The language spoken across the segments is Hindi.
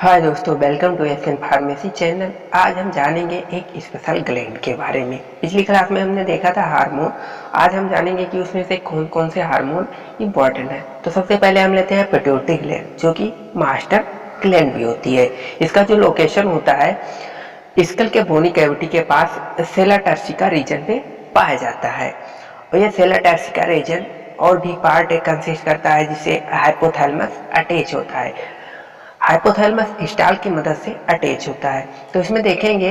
हाय दोस्तों, वेलकम टू एफएन फार्मेसी चैनल। आज हम जानेंगे एक स्पेशल ग्लैंड के बारे में। पिछली क्लास में हमने देखा था हार्मोन। आज हम जानेंगे कि उसमें से कौन कौन से हार्मोन इम्पोर्टेंट है। तो सबसे पहले हम लेते हैं पिट्यूटरी ग्लैंड, जो कि मास्टर ग्लैंड भी होती है। इसका जो लोकेशन होता है स्कल के बोनी कैविटी के पास सेला टर्सिका रीजन पे पाया जाता है। और यह सेला टर्सिका रीजन और भी पार्ट कंसिस्ट करता है, जिससे हाइपोथैलेमस अटैच होता है। हाइपोथैलेमस स्टाल की मदद से अटैच होता है। तो इसमें देखेंगे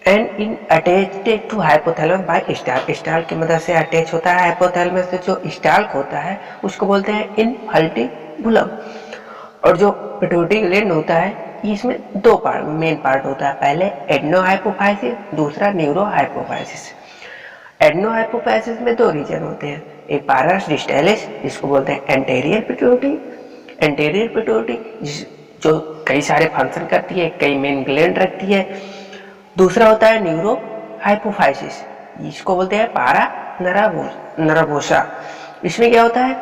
and in attached to hypothalamus by stalk. Stalk की मदद से अटैच होता है। हाइपोथैलेमस से जो स्टाल होता है उसको बोलते हैं इनफल्टिबुलम। और जो पिट्यूटरी ग्लैंड होता है इसमें दो पार्ट मेन पार्ट होता है। पहले एडनो हाइपोफाइसिस, दूसरा न्यूरो हाइपोफाइसिस। एडनो हाइपोफाइसिस में दो रीजन होते हैं, एक पारस डिस्टैलिस जिसको बोलते हैं एंटेरियर पिट्यूटरी। एंटेरियर पिट्यूटरी जो कई सारे फंक्शन करती है, कई मेन ग्लैंड रखती है। दूसरा होता है न्यूरो हाइपोफाइसिस, जिसको बोलते हैं पारा नराभोसा। इसमें क्या होता है,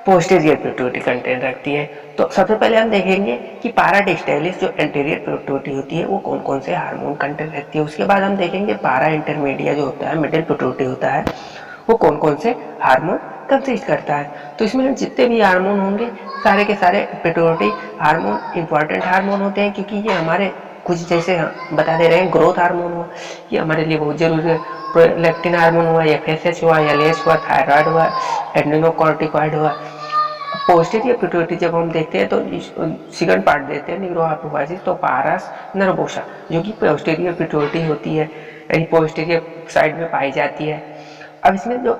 पोस्टीरियर पिट्यूटरी कंटेंट रखती है। तो सबसे पहले हम देखेंगे कि पारा डिस्टैलिस जो एंटीरियर पिट्यूटरी होती है वो कौन कौन से हार्मोन कंटेंट रखती है। उसके बाद हम देखेंगे पारा इंटरमीडिया जो होता है, मिडिल पिट्यूटरी होता है, वो कौन कौन से हार्मोन कंसिस्ट करता है। तो इसमें जितने भी हार्मोन होंगे सारे के सारे पिट्यूटरी हार्मोन इंपॉर्टेंट हार्मोन होते हैं, क्योंकि ये हमारे कुछ जैसे बता दे रहे हैं, ग्रोथ हार्मोन हुआ ये हमारे लिए बहुत जरूरी है। प्रोलैक्टिन हार्मोन हुआ, एफएसएच हुआ, एलएच हुआ, थायराइड हुआ, एड्रेनोकॉर्टिकॉइड हुआ। पोस्टीरियर पिट्यूटरी जब हम देखते हैं तो सेकंड पार्ट देते हैं न्यूरो हाइपोफाइसिस, तो पारस नर्वोसा जो कि पोस्टीरियर पिट्यूटरी होती है, यानी पोस्टीरियर साइड में पाई जाती है। अब इसमें जो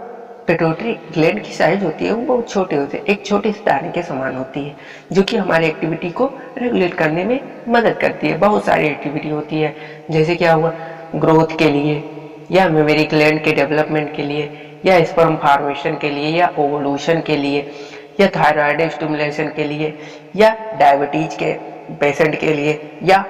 पिट्यूटरी ग्लैंड की साइज होती है वो बहुत छोटे होते हैं, एक छोटे से दाने के समान होती है, जो कि हमारी एक्टिविटी को रेगुलेट करने में मदद करती है। बहुत सारी एक्टिविटी होती है, जैसे क्या हुआ, ग्रोथ के लिए, या मेमोरी ग्लैंड के डेवलपमेंट के लिए, या स्पर्म फॉर्मेशन के लिए, या ओवोल्यूशन के लिए, या थायराइड स्टिमुलेशन के लिए, या डायबिटीज के पेशेंट के लिए, या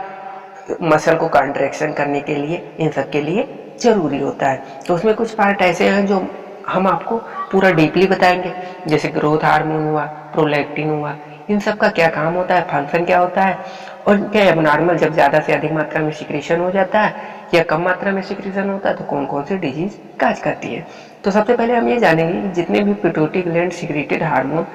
मसल को कॉन्ट्रैक्शन करने के लिए, इन सब के लिए जरूरी होता है। तो उसमें कुछ पार्ट ऐसे हैं जो हम आपको पूरा डीपली बताएंगे, जैसे ग्रोथ हार्मोन हुआ, प्रोलैक्टिन हुआ, इन सब का क्या काम होता है, फंक्शन क्या होता है, और क्या एबनॉर्मल जब ज़्यादा से अधिक मात्रा में सिक्रीशन हो जाता है या कम मात्रा में सिक्रीशन होता है तो कौन कौन सी डिजीज काज करती है। तो सबसे पहले हम ये जानेंगे कि जितने भी pituitary gland secreted hormone,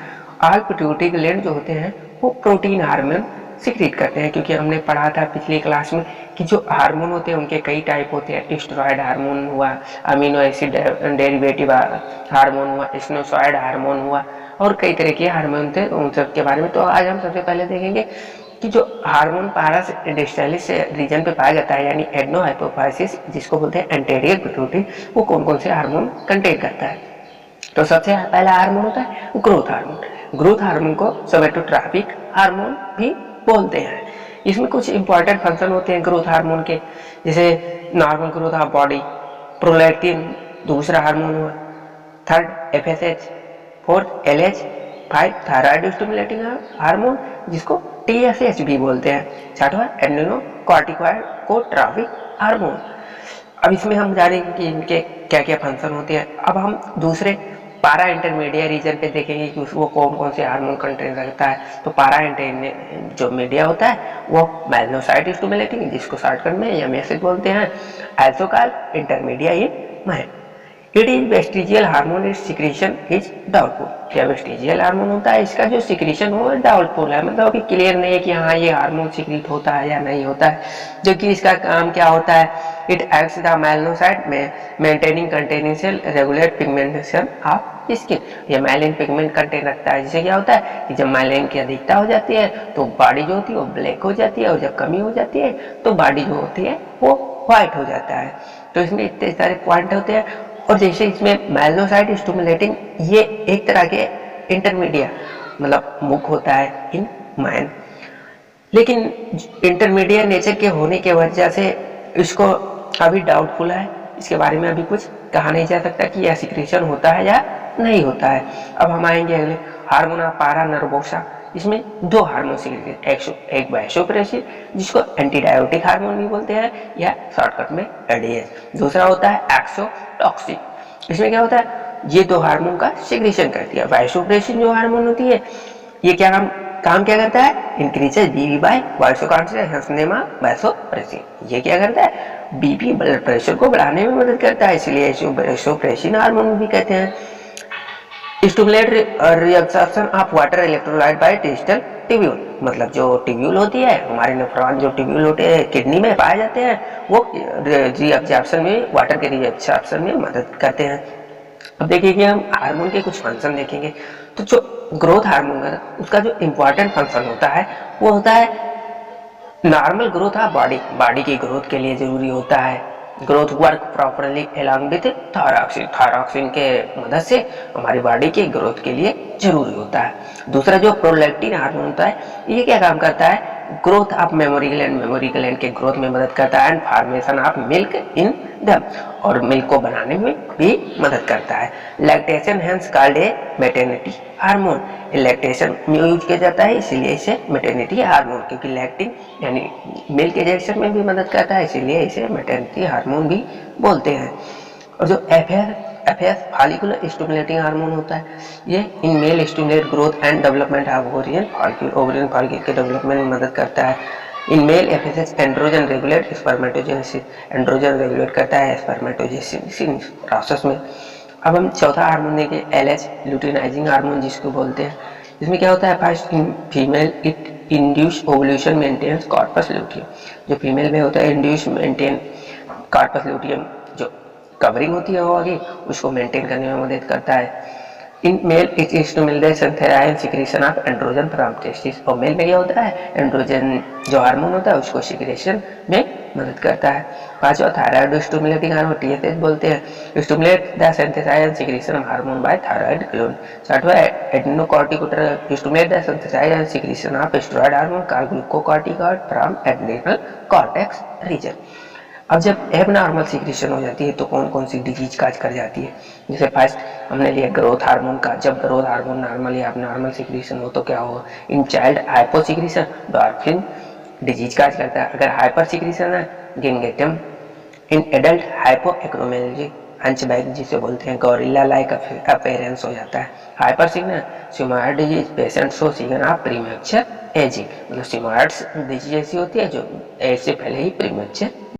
all pituitary gland जो होते हैं वो प्रोटीन हार्मोन सिक्रीट करते हैं। क्योंकि हमने पढ़ा था पिछली क्लास में कि जो हार्मोन होते हैं उनके कई टाइप होते हैं। स्टेरॉयड हार्मोन हुआ, अमीनो एसिड डेरिवेटिव हार्मोन हुआ, स्टेरॉयड हार्मोन हुआ, और कई तरह के हार्मोन थे उन सब के बारे में। तो आज हम सबसे पहले देखेंगे कि जो हार्मोन पारस डिस्टैलिस रीजन पे पाया जाता है, यानी एडनो हाइपोफाइसिस जिसको बोलते हैं एंटेरियर पिट्यूटरी, वो कौन कौन से हार्मोन कंटेन करता है। तो सबसे पहला हार्मोन होता है ग्रोथ हार्मोन। ग्रोथ हार्मोन को सोमेटोट्रॉपिक हार्मोन भी बोलते हैं। इसमें कुछ इंपॉर्टेंट फंक्शन होते हैं ग्रोथ हार्मोन के, जैसे normal growth of body, prolactin दूसरा हार्मोन हुआ, third FSH, fourth LH, five thyroid stimulating hormone जिसको टीएसएच भी बोलते हैं, छठवां एड्रेनोकॉर्टिकोट्रॉपिक हार्मोन। अब इसमें हम जानेंगे कि इनके क्या क्या फंक्शन होते हैं। अब हम दूसरे पारा इंटरमीडिया रीजन पे देखेंगे कि वो कौन कौन से हार्मोन कंटेंट रखता है। तो पारा जो मीडिया होता है वो मेलनोसाइट स्टिमुलेटिंग, जिसको शॉर्टकट में एमएसएच बोलते हैं, also called intermedia in man. It is vestigial hormone, it secretion is doubtful. क्या वेस्टिजियल हार्मोन होता है, इसका जो सिक्रीशन हो डाउटफुल है, मतलब कि क्लियर नहीं है कि हाँ ये हार्मोन सिक्रीट होता है या नहीं होता है। जो कि इसका काम क्या होता है, इट एक्ट्स द मेलनोसाइट में maintaining containing cell regulate pigmentation of skin. ये माइलिन पिगमेंट कंटेन रखता है, जिससे क्या होता है कि जब माइलिन की अधिकता हो जाती है तो बॉडी जो होती है वो ब्लैक हो जाती है, और जब कमी हो जाती है तो बॉडी जो होती है वो व्हाइट हो जाता है। तो इसमें इतने सारे पॉइंट होते हैं। और जैसे इसमें मेलनोसाइट स्टिमुलेटिंग ये एक तरह के इंटरमीडिया मतलब मुख होता है इन मैन, लेकिन इंटरमीडिएट नेचर के होने के वजह से इसको अभी डाउटफुल है, इसके बारे में अभी कुछ कहा नहीं जा सकता कि यह सिक्रीशन होता है या नहीं होता है। अब हम आएंगे अगले हार्मोन ऑफ पारा नर्वोसा। इसमें दो हार्मोन सिक्रीट, एक वैसोप्रेसिन जिसको एंटीडायोटिक हार्मोन भी बोलते हैं या शॉर्टकट में एडीएच, दूसरा होता है एक्सोटॉक्सिन। इसमें क्या होता है, ये दो हार्मोन का सिक्रीशन करती है। वैसोप्रेसिन जो हार्मोन होती है ये क्या काम काम क्या करता है, इंक्रीजेज बीपी बाय वासोकॉन्ट्रिक्शन वैसोप्रेसिन। ये क्या करता है, बीपी ब्लड प्रेशर को बढ़ाने में मदद करता है, इसलिए वैसोप्रेसिन हार्मोन भी कहते हैं। Stimulate reabsorption of water electrolyte by digital tubule, मतलब जो ट्यूब्यूल होती है हमारे नेफ्रॉन, जो ट्यूब्यूल होते हैं किडनी में पाए जाते हैं, वो रिएब्सॉर्प्शन में, वाटर के रिएब्सॉर्प्शन में मदद करते हैं। अब देखिए कि हम हार्मोन के कुछ फंक्शन देखेंगे। तो जो ग्रोथ हार्मोन है उसका जो इम्पोर्टेंट फंक्शन होता है वो होता है नॉर्मल ग्रोथ ऑफ बॉडी की ग्रोथ के लिए जरूरी होता है। Growth work properly along with thyroxine के मदद से हमारी बॉडी की ग्रोथ के लिए जरूरी होता है। दूसरा जो प्रोलैक्टिन हार्मोन होता है, ये क्या काम करता है, ग्रोथ ऑफ मेमोरी ग्लैंड के ग्रोथ में मदद करता है and formation of milk in दम, और मिल्क को बनाने में भी मदद करता है। Lactation hence called a maternity hormone, lactation में यूज किया जाता है इसलिए इसे मैटरनिटी हार्मोन, क्योंकि लैक्टिन यानी मिल्क इंजेक्शन में भी मदद करता है इसलिए इसे मैटरनिटी हार्मोन भी बोलते हैं। और जो एफएस फॉलिकुलर स्टिमुलेटिंग हार्मोन होता है, ये in male stimulate growth and development of ovarian follicle के डेवलपमेंट में मदद करता है। In male FSS androgen regulate spermatogenesis, androgen regulate करता है स्पर्मेटोजेनेसिस प्रोसेस में। अब हम चौथा हार्मोन देखें, एलएच लुटिनाइजिंग हार्मोन जिसको बोलते हैं। इसमें क्या होता है, first in female it induce ovulation maintains corpus luteum, जो फीमेल में होता है इंड्यूस मेंटेन कॉर्पस लुटियम, जो कवरिंग होती है वो आगे उसको मेंटेन करने में मदद करता है। In male it stimulates secretion of androgen from testis, और मेल में क्या होता है, एंड्रोजन जो हार्मोन होता है उसको सिक्रेशन में मदद करता है। पांचवा थायराइड स्टिमुलेटिंग हार्मोन टीएसएच बोलते हैं, stimulate the synthesize and secretion of hormone by thyroid gland. छठवा adrenocorticosteroid stimulate the synthesize and secretion of steroid hormone called glucocorticoid from adrenal cortex region. अब जब एबनॉर्मल सिक्रेशन हो जाती है तो कौन कौन सी डिजीज काज कर जाती है, जैसे फर्स्ट हमने लिया ग्रोथ हार्मोन का, जब ग्रोथ हार्मोन नॉर्मल या एबनॉर्मल सिक्रेशन हो तो क्या हो, in child hypo secretion dwarfism disease cause करता है, अगर हाइपर सिक्रेशन है gigantism, in adult hypo acromegaly hunchback जिसे बोलते हैं गौरिल्ला लाइक अपीयरेंस हो जाता है। Hyper signal Simmonds disease patient show signal of premature aging, मतलब सिमोइड डिजीज ऐसी होती है जो एज से पहले ही प्रीमैच्योर